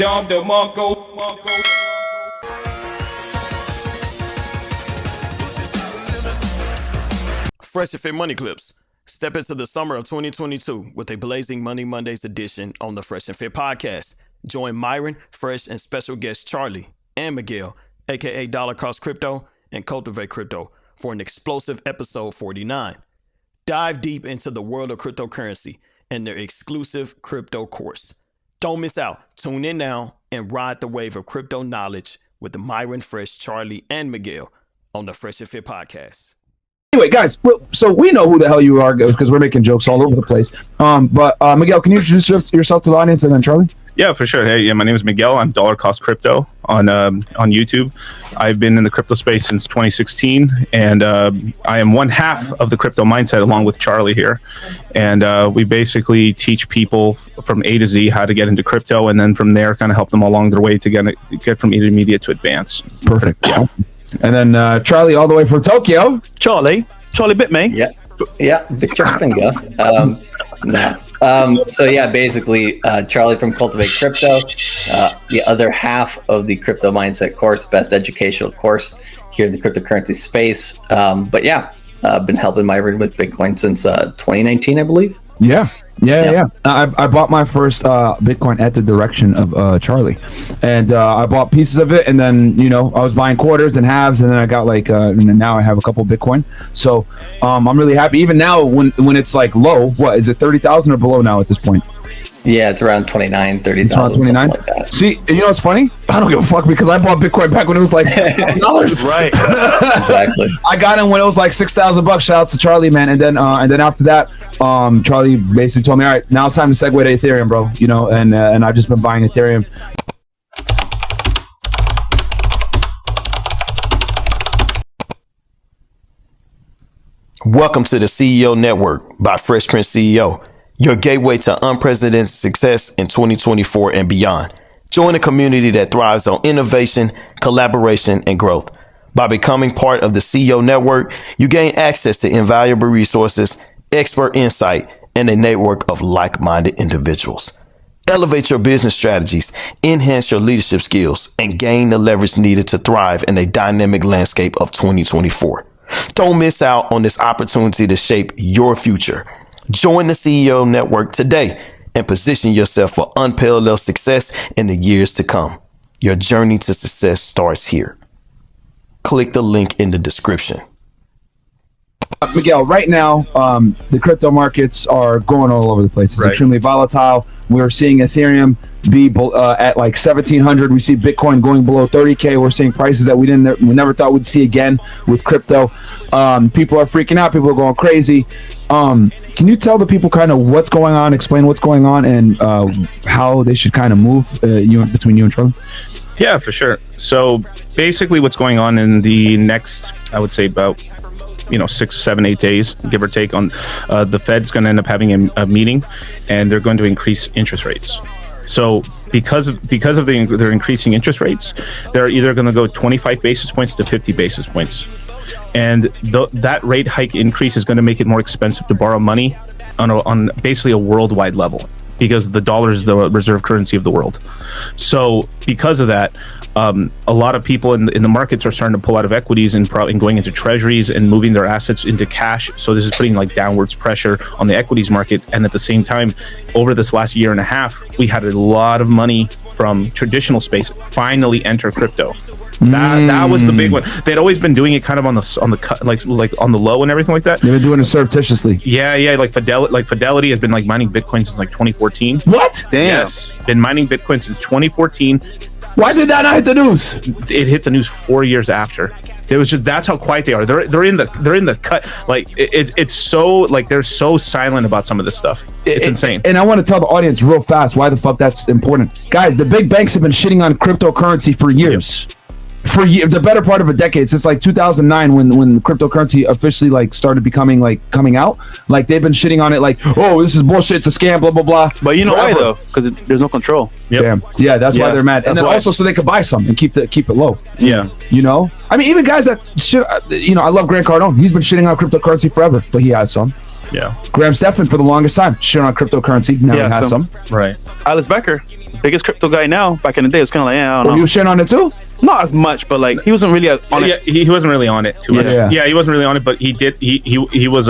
Dom DeMarco. FreshandFit Moneyclips. Step into the summer of 2022 with a Blazing Money Mondays edition on the FreshandFit podcast. Join Myron, Fresh, and special guests Charlie and Miguel, aka Dollar Cost Crypto and Cultivate Crypto, for an explosive episode 49. Dive deep into the world of cryptocurrency and their exclusive crypto course. Don't miss out. Tune in now and ride the wave of crypto knowledge with Myron, Fresh, Charlie, and Miguel on the FreshandFit podcast. Anyway, guys, so we know who the hell you are because we're making jokes all over the place. But Miguel, can you introduce yourself to the audience, and then Charlie? Yeah, for sure. Hey, yeah, my name is Miguel. I'm Dollar Cost Crypto on YouTube. I've been in the crypto space since 2016, and I am one half of the crypto mindset along with Charlie here. And we basically teach people from A to Z how to get into crypto, and then from there, kind of help them along their way to get from intermediate to advanced. Perfect. Yeah. And then Charlie, all the way from Tokyo. Charlie bit me. Yeah, Victor Finger. So yeah, basically, Charlie from Cultivate Crypto, the other half of the Crypto Mindset course, best educational course here in the cryptocurrency space. But yeah, I've been helping Myron with Bitcoin since 2019, I believe. Yeah. I bought my first Bitcoin at the direction of Charlie, and I bought pieces of it, and then I was buying quarters and halves, and then I got and now I have a couple of Bitcoin. So I'm really happy. Even now, when it's like low, what is it, 30,000 or below now at this point? Yeah, it's around 29,000, 30,000. It's around 29. Like that. See, what's funny? I don't give a fuck because I bought Bitcoin back when it was like $6,000. Right. Exactly. I got in when it was like $6,000. Shout out to Charlie, man. And then after that, Charlie basically told me, all right, now it's time to segue to Ethereum, bro. And I've just been buying Ethereum. Welcome to the CEO Network by Fresh Prince CEO, your gateway to unprecedented success in 2024 and beyond. Join a community that thrives on innovation, collaboration, and growth. By becoming part of the CEO Network, you gain access to invaluable resources, expert insight, and a network of like-minded individuals. Elevate your business strategies, enhance your leadership skills, and gain the leverage needed to thrive in a dynamic landscape of 2024. Don't miss out on this opportunity to shape your future. Join the CEO Network today and position yourself for unparalleled success in the years to come. Your journey to success starts here. Click the link in the description. Miguel, right now, the crypto markets are going all over the place. It's extremely volatile. We're seeing Ethereum be at like 1,700. We see Bitcoin going below 30K. We're seeing prices that we never thought we'd see again with crypto. People are freaking out. People are going crazy. Can you tell the people kind of what's going on, explain what's going on, and how they should kind of move between you and Charlie? Yeah, for sure. So basically what's going on in the next, I would say about 6, 7, 8 days, give or take, on the Fed's going to end up having a meeting, and they're going to increase interest rates. So because of their increasing interest rates, they're either going to go 25 basis points to 50 basis points. And that rate hike increase is going to make it more expensive to borrow money on basically a worldwide level, because the dollar is the reserve currency of the world. So because of that, a lot of people in the markets are starting to pull out of equities and going into treasuries and moving their assets into cash. So this is putting like downwards pressure on the equities market. And at the same time, over this last year and a half, we had a lot of money from traditional space finally enter crypto. That was the big one. They'd always been doing it kind of on the cut, like on the low and everything like that. They've been doing it surreptitiously. Yeah. Like Fidelity has been like mining Bitcoin since like 2014. What? Damn. Yes, been mining Bitcoin since 2014. Why did that not hit the news? It hit the news 4 years after. It was just, that's how quiet they are. They're in the cut. Like it's so, like, they're so silent about some of this stuff. It's insane. And I want to tell the audience real fast why the fuck that's important. Guys, the big banks have been shitting on cryptocurrency for years. Yep. For the better part of a decade, since like 2009, when cryptocurrency officially like started becoming like coming out, like they've been shitting on it, like, oh, this is bullshit, it's a scam, blah blah blah. But you know why though? Because there's no control. Yep. Damn. Yeah, that's why they're mad, and then also so they could buy some and keep it low. Yeah, I mean, even guys that shit. I love Grant Cardone. He's been shitting on cryptocurrency forever, but he has some. Yeah. Graham Stephan for the longest time shit on cryptocurrency. Now he has some. Right. Alice Becker, biggest crypto guy now. Back in the day, it's kind of like, yeah, I don't know. You were sharing on it too? Not as much, but like he wasn't really on Yeah, it. he wasn't really on it too much. Yeah. He wasn't really on it, but he did. He was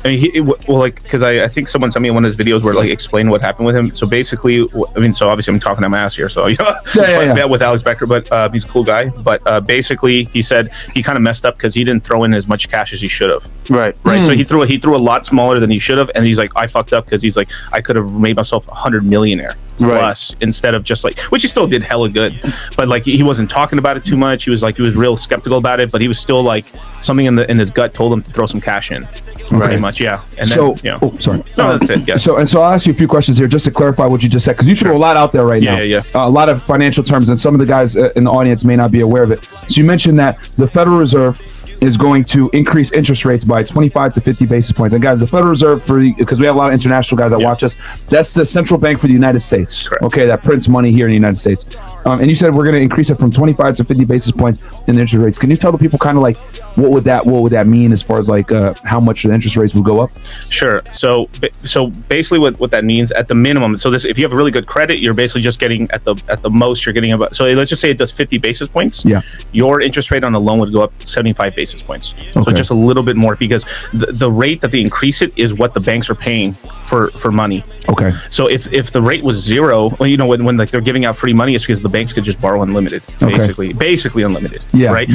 I mean, well, like, because I think someone sent me one of his videos where like explain what happened with him. So basically, I mean, so obviously I'm talking to my ass here, so Yeah. with Alex Becker, but he's a cool guy. But basically, he said he kind of messed up because he didn't throw in as much cash as he should have. Right. So he threw a lot smaller than he should have, and he's like, I fucked up because he's like, I could have made myself 100 millionaire plus instead of just like, which he still did hella good, but like he wasn't talking about it too much. He was real skeptical about it, but he was still like something in his gut told him to throw some cash in. Pretty much, yeah. And So, then, sorry. No, that's it. Yeah. So I'll ask you a few questions here just to clarify what you just said, because you threw a lot out there right now. Yeah. A lot of financial terms, and some of the guys in the audience may not be aware of it. So you mentioned that the Federal Reserve is going to increase interest rates by 25 to 50 basis points. And guys, the Federal Reserve, because we have a lot of international guys that watch us, that's the central bank for the United States. Correct. Okay, that prints money here in the United States. And you said we're going to increase it from 25 to 50 basis points in the interest rates. Can you tell the people kind of like what would that mean as far as like how much the interest rates will go up? Sure. So basically, what that means at the minimum. So this, if you have really good credit, you're basically just getting at the most. You're getting about. So let's just say it does 50 basis points. Yeah. Your interest rate on the loan would go up 75 basis points. So just a little bit more, because the rate that they increase it is what the banks are paying for money. Okay. So if the rate was zero, well, when like they're giving out free money, it's because the banks could just borrow unlimited, basically unlimited. Yeah. Right.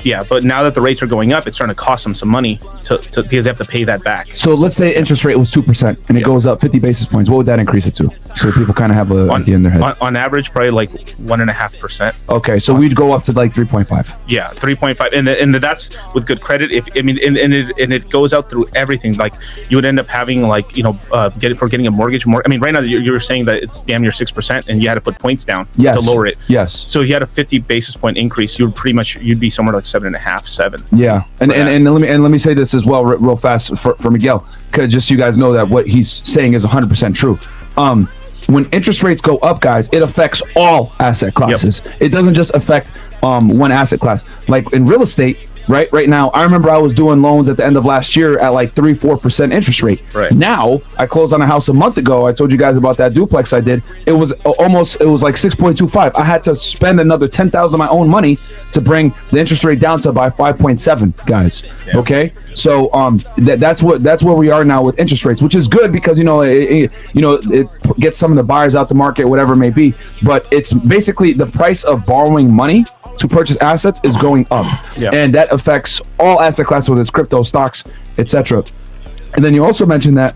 Yeah. But now that the rates are going up, it's starting to cost them some money to because they have to pay that back. So let's say interest rate was 2% and it goes up 50 basis points. What would that increase it to? So people kind of have an idea in their head. On average, probably like 1.5%. Okay, so we'd go up to like 3.5. Yeah, 3.5, and that's with good credit. If I mean, and it goes out through everything. Like you would end up having like getting a mortgage. I mean, right now you're saying that it's damn near 6%, and you had to put points down to lower it. Yes. So if you had a 50 basis point increase, you'd be somewhere like 7.5, 7. Yeah, and let me say this as well, real fast for Miguel, because just so you guys know that what he's saying is 100% true. When interest rates go up, guys, it affects all asset classes. Yep. It doesn't just affect one asset class. Like in real estate, right now, I remember I was doing loans at the end of last year at like 3-4% interest rate. Right. Now, I closed on a house a month ago. I told you guys about that duplex I did. It was like 6.25. I had to spend another $10,000 of my own money to bring the interest rate down to by 5.7, guys. Yeah. Okay, so that's where we are now with interest rates, which is good because it gets some of the buyers out the market, whatever it may be. But it's basically the price of borrowing money to purchase assets is going up, and that affects all asset classes, whether it's crypto, stocks, etc. And then you also mentioned that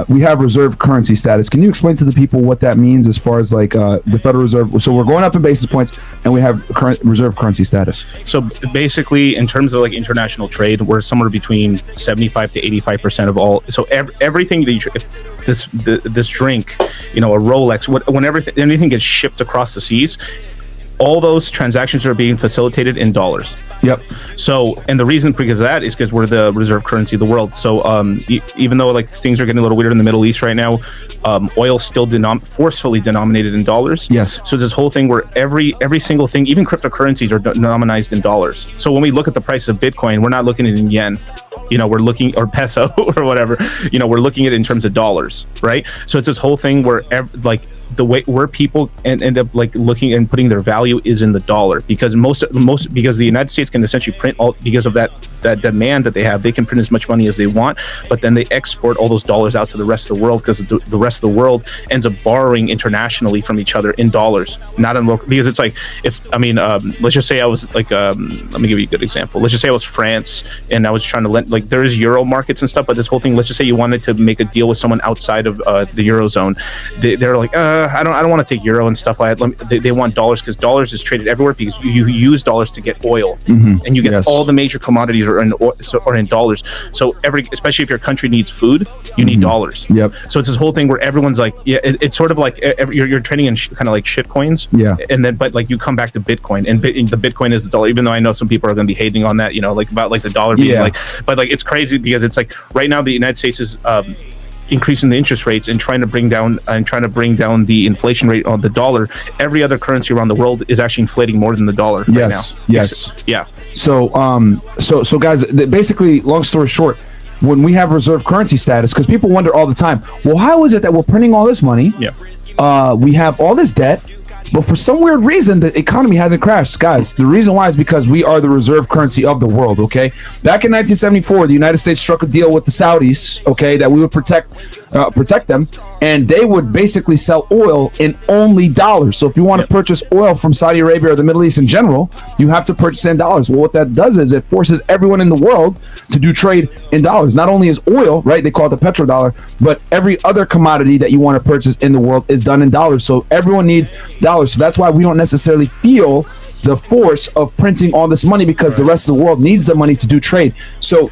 we have reserve currency status. Can you explain to the people what that means as far as like the Federal Reserve? So we're going up in basis points, and we have reserve currency status. So basically, in terms of like international trade, we're somewhere between 75 to 85% of all. So everything that this drink, a Rolex, whenever anything gets shipped across the seas, all those transactions are being facilitated in dollars. Yep. So, and the reason because of that is because we're the reserve currency of the world. So, even though like things are getting a little weird in the Middle East right now, oil's still forcefully denominated in dollars. Yes. So this whole thing where every single thing, even cryptocurrencies, are denominated in dollars. So when we look at the price of Bitcoin, we're not looking at it in yen. We're looking, or peso or whatever. We're looking at it in terms of dollars, right? So it's this whole thing where the way where people end up like looking and putting their value is in the dollar, because because the United States can essentially print all, because of that demand that they have, they can print as much money as they want, but then they export all those dollars out to the rest of the world, because the rest of the world ends up borrowing internationally from each other in dollars, not in local. Because it's like, let's just say I was like, let me give you a good example. Let's just say I was France and I was trying to lend, like there is euro markets and stuff, but this whole thing, let's just say you wanted to make a deal with someone outside of the eurozone. They're like, I don't want to take euro and stuff like that. They want dollars, because dollars is traded everywhere, because you use dollars to get oil, and you get all the major commodities are in dollars. So especially if your country needs food, you need dollars. Yep. So it's this whole thing where everyone's like, it's sort of like you're trading in kind of like shit coins. Yeah. And then, but like you come back to Bitcoin, and the Bitcoin is the dollar. Even though I know some people are going to be hating on that, like about like the dollar being but like it's crazy, because it's like right now the United States is increasing the interest rates and trying to bring down the inflation rate on the dollar. Every other currency around the world is actually inflating more than the dollar right now. Yes. Yeah. So guys, basically, long story short, when we have reserve currency status, because people wonder all the time, well, how is it that we're printing all this money? Yeah. we have all this debt, but for some weird reason, the economy hasn't crashed. Guys, the reason why is because we are the reserve currency of the world, okay? Back in 1974, the United States struck a deal with the Saudis, okay, that we would protect them, and they would basically sell oil in only dollars. So if you want to purchase oil from Saudi Arabia or the Middle East in general, you have to purchase in dollars. Well, what that does is it forces everyone in the world to do trade in dollars. Not only is oil, right, they call it the petrodollar, but every other commodity that you want to purchase in the world is done in dollars. So everyone needs dollars. So that's why we don't necessarily feel the force of printing all this money, because the rest of the world needs the money to do trade. So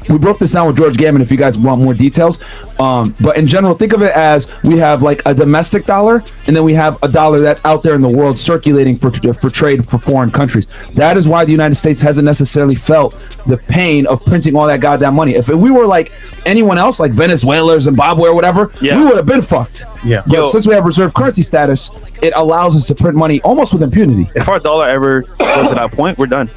we broke this down with George Gammon if you guys want more details. But in general, think of it as we have like a domestic dollar, and then we have a dollar that's out there in the world circulating for trade for foreign countries. That is why the United States hasn't necessarily felt the pain of printing all that goddamn money. If we were like anyone else, like Venezuela or Zimbabwe or whatever, we would have been fucked. Yeah. But since we have reserve currency status, it allows us to print money almost with impunity. If our dollar ever goes to that point, we're done.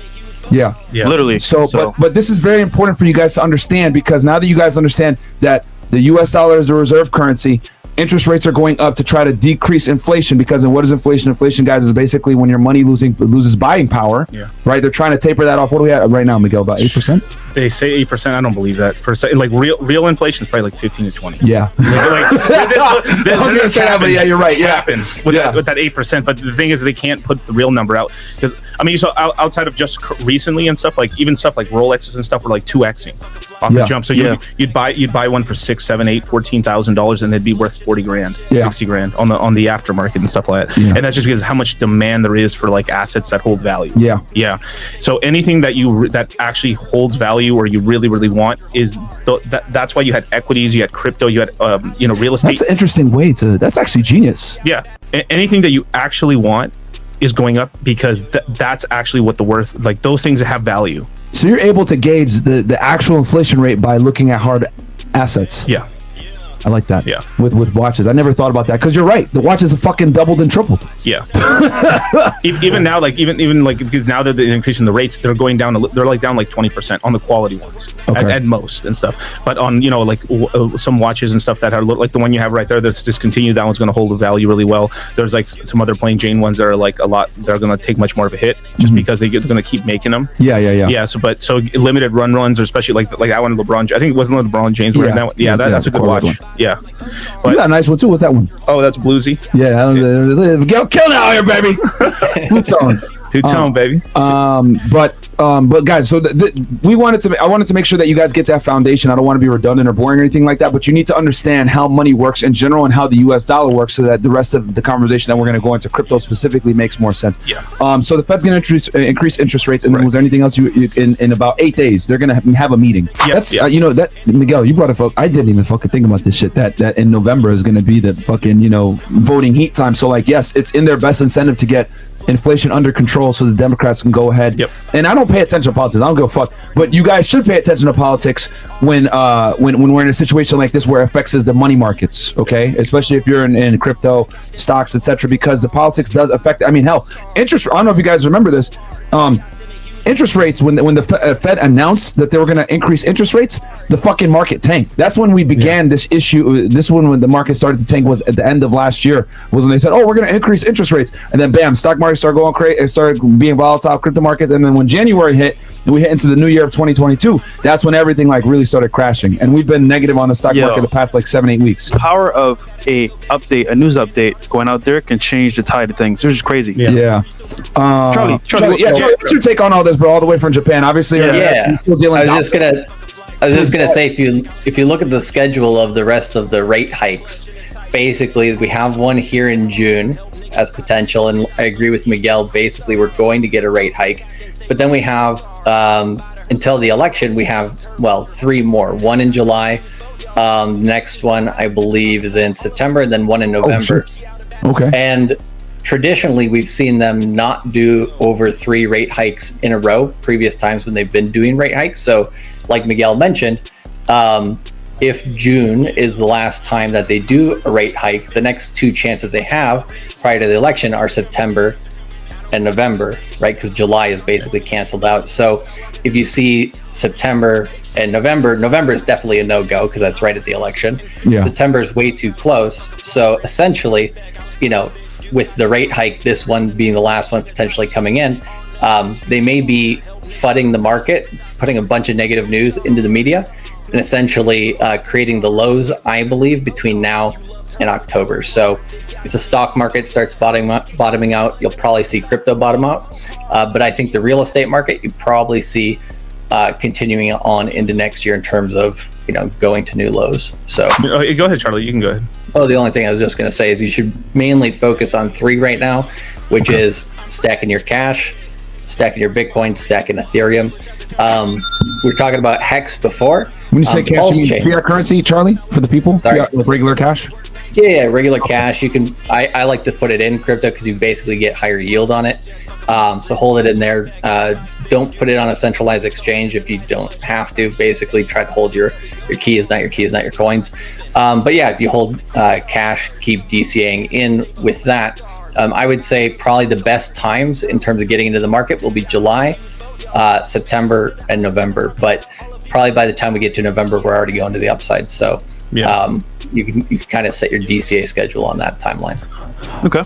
Yeah. Literally. So. But this is very important for you guys to understand, because now that you guys understand that the US dollar is a reserve currency, interest rates are going up to try to decrease inflation. Because what is inflation? Inflation, guys, is basically when your money loses buying power. Yeah. Right? They're trying to taper that off. What do we have right now, Miguel? About 8%? They say 8%. I don't believe that. For like real inflation is probably like 15 to 20. Yeah. I was gonna say that, but yeah, you're right. Yeah. With that 8%. But the thing is, they can't put the real number out, because I mean, so outside of just recently and stuff, like even stuff like Rolexes and stuff were like 2xing off the jump. So you'd buy one for $6,000, $7,000, $8,000, $14,000, and they'd be worth 40 grand, 60 grand on the aftermarket and stuff like that. And that's just because of how much demand there is for like assets that hold value. Yeah. So anything that actually holds value or you really want is that's why you had equities, you had crypto, you had real estate. That's an interesting way that's actually genius. Yeah. Anything that you actually want is going up, because that's actually what the worth, like those things that have value. So you're able to gauge the actual inflation rate by looking at hard assets. Yeah. I like that. Yeah. With watches. I never thought about that, because you're right. The watches have fucking doubled and tripled. Yeah. even now, like even like, because now that they're increasing the rates, they're going down. They're like down like 20% on the quality ones at most and stuff. But on like some watches and stuff that are like the one you have right there that's discontinued, that one's going to hold the value really well. There's like some other plain Jane ones that are like a lot. They're going to take much more of a hit just because they're going to keep making them. Yeah. So limited runs, or especially like that one, LeBron. I think it wasn't LeBron James wearing that one. Yeah, that's a good watch. One. Yeah. But you got a nice one too. What's that one? Oh, that's Bluesy. Yeah. Get kill now here, baby. Two-tone, baby. But guys, so I wanted to make sure that you guys get that foundation. I don't want to be redundant or boring or anything like that, but you need to understand how money works in general and how the US dollar works, so that the rest of the conversation that we're going to go into crypto specifically makes more sense. Yeah. So the Fed's going to increase interest rates, and then was there anything else in about 8 days they're going to have a meeting? That's that Miguel, you brought it up. I didn't even fucking think about this shit. That in November is going to be the fucking voting heat time. So like, yes, it's in their best incentive to get inflation under control so the Democrats can go ahead. And I don't pay attention to politics. I don't give a fuck. But you guys should pay attention to politics when we're in a situation like this where it affects the money markets, okay? Especially if you're in crypto, stocks, etc., because the politics does affect. I mean, hell, interest. I don't know if you guys remember this. Interest rates, when the Fed announced that they were going to increase interest rates, the fucking market tanked. That's when we began this issue. This one, when the market started to tank, was at the end of last year, was when they said, oh, we're going to increase interest rates. And then bam, stock market started going crazy. It started being volatile, crypto markets. And then when January hit and we hit into the new year of 2022, that's when everything like really started crashing. And we've been negative on the stock market the past like 7-8 weeks. Power of a news update going out there can change the tide of things. This is crazy. Yeah. Charlie, what's your take on all this, bro? All the way from Japan, obviously. I was just gonna say, if you look at the schedule of the rest of the rate hikes, basically we have one here in June as potential, and I agree with Miguel. Basically, we're going to get a rate hike, but then we have until the election, we have 3 more. One in July, next one I believe is in September, and then one in November. Okay. And traditionally, we've seen them not do over 3 rate hikes in a row, previous times when they've been doing rate hikes. So like Miguel mentioned, if June is the last time that they do a rate hike, the next 2 chances they have prior to the election are September and November, right? Because July is basically canceled out. So if you see September and November is definitely a no-go because that's right at the election. Yeah. September is way too close. So essentially, with the rate hike, this one being the last one potentially coming in, they may be flooding the market, putting a bunch of negative news into the media, and essentially creating the lows, I believe, between now and October. So if the stock market starts bottoming out, you'll probably see crypto bottom out. But I think the real estate market, you probably see continuing on into next year in terms of going to new lows. So go ahead, Charlie. You can go ahead. Oh, the only thing I was just going to say is you should mainly focus on 3 right now, which is stacking your cash, stacking your Bitcoin, stacking Ethereum. We were talking about Hex before. When you say cash, you mean fiat currency, Charlie, for the people? Sorry. Fiat, like regular cash? Yeah, regular cash. You can. I like to put it in crypto because you basically get higher yield on it. So hold it in there. Don't put it on a centralized exchange if you don't have to. Basically, try to hold your keys, not your coins. But yeah, if you hold cash, keep DCAing in with that. I would say probably the best times in terms of getting into the market will be July, September, and November. But probably by the time we get to November, we're already going to the upside. So you can kind of set your DCA schedule on that timeline. Okay.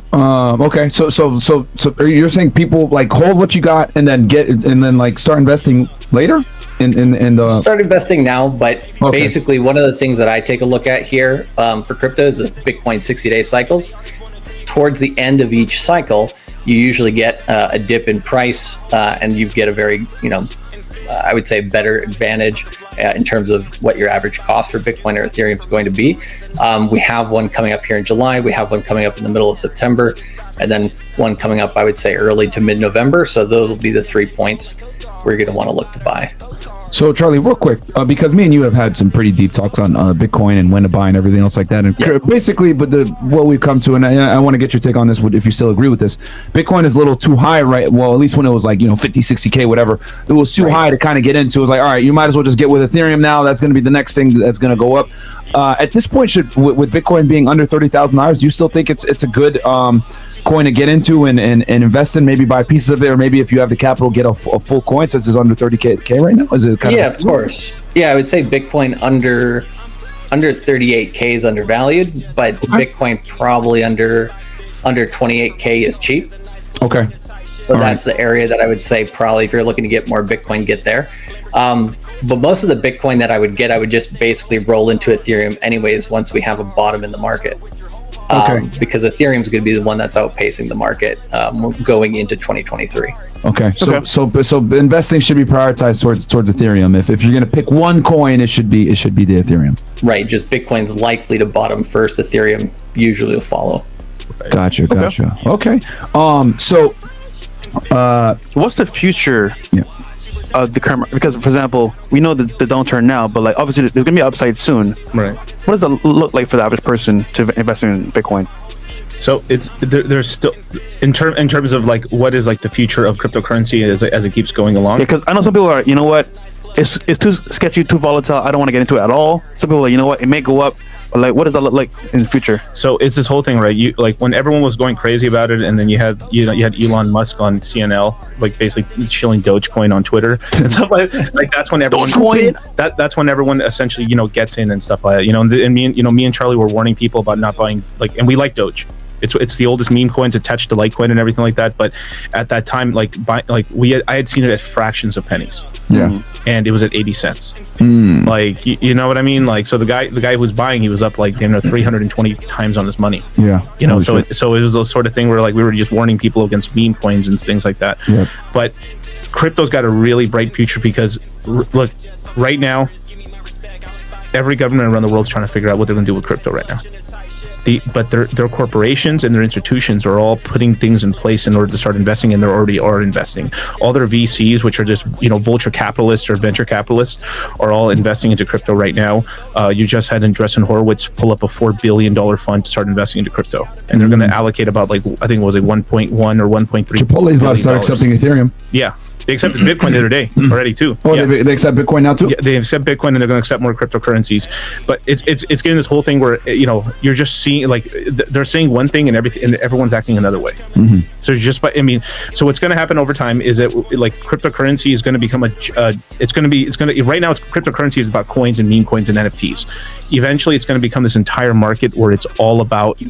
Okay. So you're saying people like hold what you got and then like start investing later? Start investing now, but basically one of the things that I take a look at here for crypto is the Bitcoin 60-day cycles. Towards the end of each cycle, you usually get a dip in price, and you get a very, I would say better advantage in terms of what your average cost for Bitcoin or Ethereum is going to be. We have one coming up here in July. We have one coming up in the middle of September, and then one coming up, I would say, early to mid-November. So those will be the 3 points where you're going to want to look to buy. So Charlie, real quick, because me and you have had some pretty deep talks on Bitcoin and when to buy and everything else like that, and basically, but what we've come to, and I want to get your take on this, if you still agree with this, Bitcoin is a little too high, right? Well, at least when it was like 50, 60K, whatever, it was too high to kind of get into. It was like, all right, you might as well just get with Ethereum now. That's going to be the next thing that's going to go up. At this point, with Bitcoin being under $30,000, do you still think it's a good coin to get into and invest in, maybe buy pieces of it, or maybe if you have the capital, get a full coin since it's under 30K right now? Is it kind of course. Yeah, I would say Bitcoin under 38K is undervalued, but Bitcoin probably under 28K is cheap. Okay. So that's the area that I would say probably if you're looking to get more Bitcoin, get there. But most of the Bitcoin that I would get, I would just basically roll into Ethereum anyways once we have a bottom in the market. Because Ethereum is going to be the one that's outpacing the market going into 2023. Okay. So investing should be prioritized towards Ethereum. If you're going to pick one coin, it should be the Ethereum. Right. Just Bitcoin's likely to bottom first. Ethereum usually will follow. Gotcha. Okay. So what's the future? Yeah. The current, because for example, we know the downturn now, but like obviously there's gonna be an upside soon. Right. What does it look like for the average person to invest in Bitcoin? So there's still in terms of like what is like the future of cryptocurrency as it keeps going along. Yeah, because I know some people are, it's too sketchy, too volatile. I don't want to get into it at all. Some people are like, it may go up. But like, what does that look like in the future? So it's this whole thing, right? You like when everyone was going crazy about it, and then you had Elon Musk on CNL, like basically shilling Dogecoin on Twitter and stuff like that's when everyone that's when everyone essentially gets in and stuff like that. And me and Charlie were warning people about not buying and we like Doge. It's the oldest meme coins attached to Litecoin and everything like that. But at that time, I had seen it at fractions of pennies. Yeah, and it was at 80 cents. Like you know what I mean? Like so the guy who was buying, he was up 320 times on his money. Yeah, so it was those sort of thing where we were just warning people against meme coins and things like that. Yeah. But crypto's got a really bright future because look, right now, every government around the world is trying to figure out what they're going to do with crypto right now. But their corporations and their institutions are all putting things in place in order to start investing, and they already are investing. All their VCs, which are just vulture capitalists or venture capitalists, are all investing into crypto right now. You just had Andreessen Horowitz pull up a $4 billion fund to start investing into crypto, and they're going to allocate about I think it was 1.1 or 1.3. Chipotle's about to start accepting Ethereum. Yeah. They accepted Bitcoin the other day already too. Oh, they accept Bitcoin now too? Yeah, they accept Bitcoin and they're going to accept more cryptocurrencies. But it's getting this whole thing where you're just seeing like they're saying one thing and everyone's acting another way. So just so what's going to happen over time is that like cryptocurrency is going to become right now it's cryptocurrency is about coins and meme coins and NFTs. Eventually, it's going to become this entire market where it's all about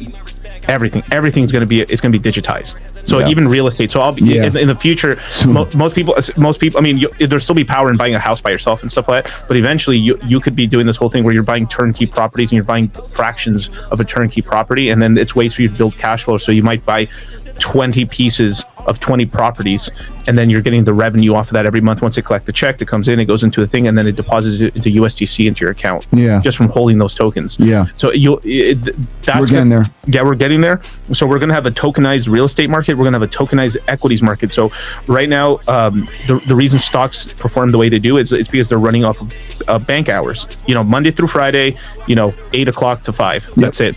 everything. Everything's going to be digitized. So even real estate. So I'll be in the future. Most people. I mean, there'll still be power in buying a house by yourself and stuff like that. But eventually, you could be doing this whole thing where you're buying turnkey properties and you're buying fractions of a turnkey property, and then it's ways for you to build cash flow. So you might buy 20 pieces of 20 properties, and then you're getting the revenue off of that every month. Once they collect the check, it comes in, it goes into a thing, and then it deposits it into USDC into your account. Just from holding those tokens. So we're getting there. Yeah, we're getting there. So we're going to have a tokenized real estate market. We're going to have a tokenized equities market. So right now, the reason stocks perform the way they do is because they're running off of bank hours. Monday through Friday, 8 o'clock to 5. That's it.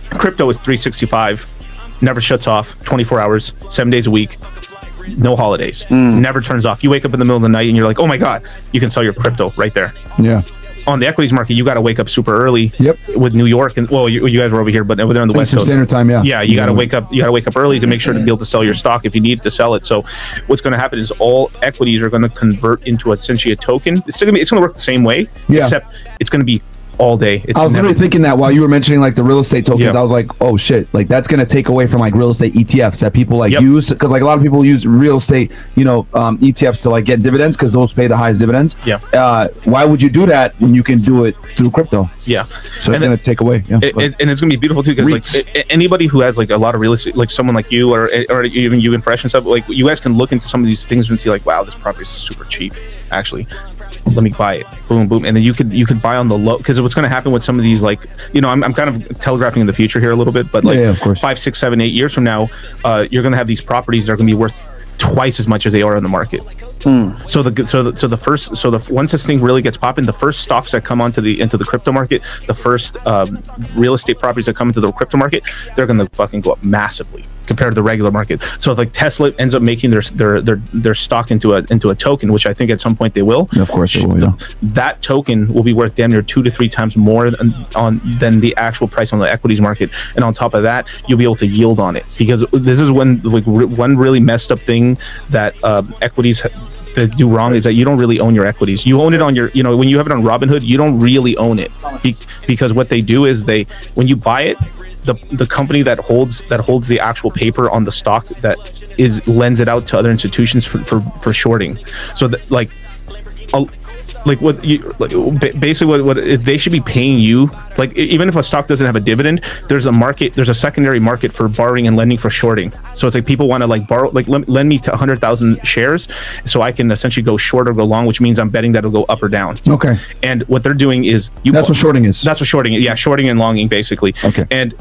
Crypto is 365. Never shuts off, 24 hours, 7 days a week, no holidays, never turns off. You wake up in the middle of the night and you're like, oh my God, you can sell your crypto right there. On the equities market, you got to wake up super early. With New York, and you guys were over here, but they're on the West Coast. Standard Time, you got to wake up. You got to wake up early to make sure to be able to sell your stock if you need to sell it. So, what's going to happen is all equities are going to convert into essentially a token. It's going to work the same way, except it's going to be all day. I was literally thinking that while you were mentioning like the real estate tokens, I was like, oh shit, like that's going to take away from like real estate ETFs that people like use, because like a lot of people use real estate, ETFs to like get dividends because those pay the highest dividends. Why would you do that when you can do it through crypto? So it's going to take away. And it's going to be beautiful too, because like anybody who has like a lot of real estate, like someone like you or even you and Fresh and stuff, like you guys can look into some of these things and see like, wow, this property is super cheap actually. Let me buy it. Boom, boom. And then you could buy on the low, because what's going to happen with some of these, like, I'm kind of telegraphing in the future here a little bit, but like of course. 5, 6, 7, 8 years from now, you're going to have these properties that are going to be worth twice as much as they are on the market. So once this thing really gets popping, the first stocks that come into the crypto market, the first real estate properties that come into the crypto market, they're going to fucking go up massively compared to the regular market. So if like Tesla ends up making their stock into a token, which I think at some point they will. Of course they will. That token will be worth damn near 2 to 3 times more than the actual price on the equities market. And on top of that, you'll be able to yield on it, because this is when like one really messed up thing that equities that do wrong is that you don't really own your equities. You own it on your, when you have it on Robinhood, you don't really own it, because what they do is when you buy it, the company that holds the actual paper on the stock that lends it out to other institutions for shorting. So that basically what they should be paying you, like even if a stock doesn't have a dividend, there's a secondary market for borrowing and lending for shorting. So it's like people want to like borrow, like lend me to 100,000 shares so I can essentially go short or go long, which means I'm betting that it'll go up or down. And what they're doing is that's what shorting is. That's what shorting is. Yeah, shorting and longing basically. And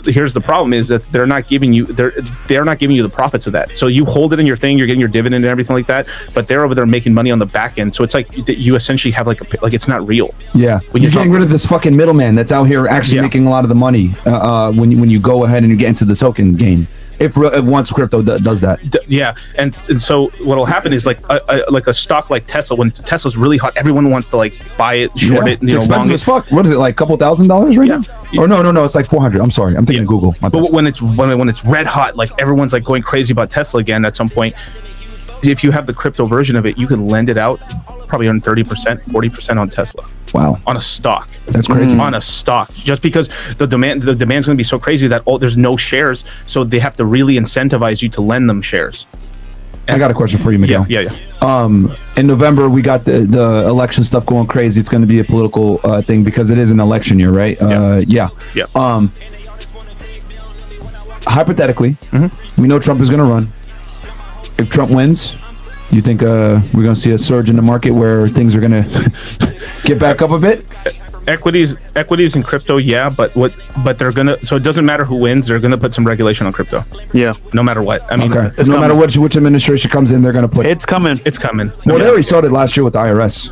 here's the problem is that they're not giving you the profits of that. So you hold it in your thing, you're getting your dividend and everything like that, but they're over there making money on the back end. So it's like you essentially have like it's not real. When you're getting rid of this fucking middleman that's out here actually making a lot of the money when you go ahead and you get into the token game. If once crypto does that. And so what'll happen is like a stock like Tesla, when Tesla's really hot, everyone wants to like buy it, short it. It's expensive as fuck. What is it, like a couple $1,000s right now? Or no, it's like 400. I'm sorry, I'm thinking of Google. But when it's red hot, like everyone's like going crazy about Tesla again. At some point, if you have the crypto version of it, you can lend it out probably on 30%, 40% on Tesla. Wow. On a stock. That's crazy. On a stock. Just because the demand's going to be so crazy that there's no shares, so they have to really incentivize you to lend them shares. I got a question for you, Miguel. In November, we got the election stuff going crazy. It's going to be a political thing because it is an election year, right? Hypothetically, we know Trump is going to run. If Trump wins, you think we're going to see a surge in the market where things are going to get back up a bit? Equities and crypto, but they're gonna. So it doesn't matter who wins; they're gonna put some regulation on crypto. No matter what. I mean, no matter which administration comes in, they're gonna put. It's coming. Well, they already started last year with the IRS.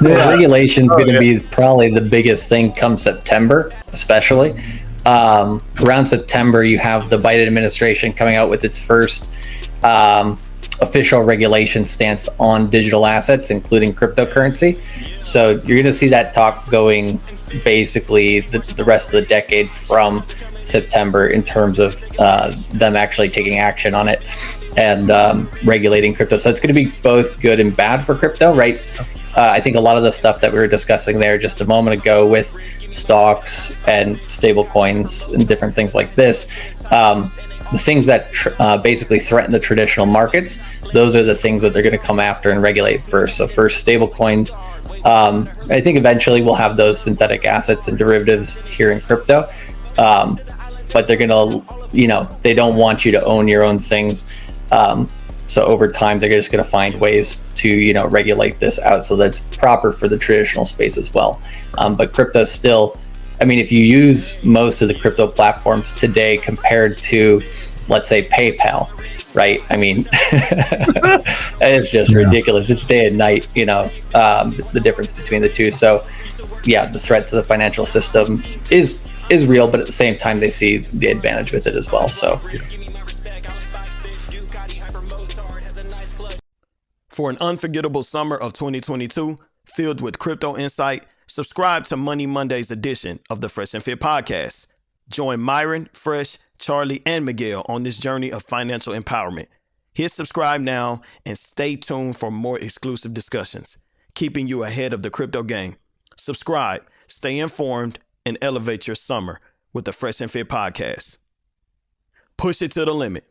Regulation's going to be probably the biggest thing come September, especially. around September, you have the Biden administration coming out with its first official regulation stance on digital assets, including cryptocurrency. So you're going to see that talk going basically the rest of the decade from September in terms of them actually taking action on it and regulating crypto. So it's going to be both good and bad for crypto, right? I think a lot of the stuff that we were discussing there just a moment ago with stocks and stable coins and different things like this, the things that basically threaten the traditional markets, those are the things that they're going to come after and regulate first. So first, stable coins. I think eventually we'll have those synthetic assets and derivatives here in crypto. But they're going to, they don't want you to own your own things. So over time, they're just going to find ways to, regulate this out so that's proper for the traditional space as well. But crypto still, if you use most of the crypto platforms today compared to, let's say, PayPal, right? It's just ridiculous. It's day and night, the difference between the two. So yeah, the threat to the financial system is real, but at the same time, they see the advantage with it as well. So. For an unforgettable summer of 2022, filled with crypto insight, subscribe to Money Monday's edition of the Fresh and Fit podcast. Join Myron, Fresh, Charlie, and Miguel on this journey of financial empowerment. Hit subscribe now and stay tuned for more exclusive discussions, keeping you ahead of the crypto game. Subscribe, stay informed, and elevate your summer with the Fresh and Fit podcast. Push it to the limit.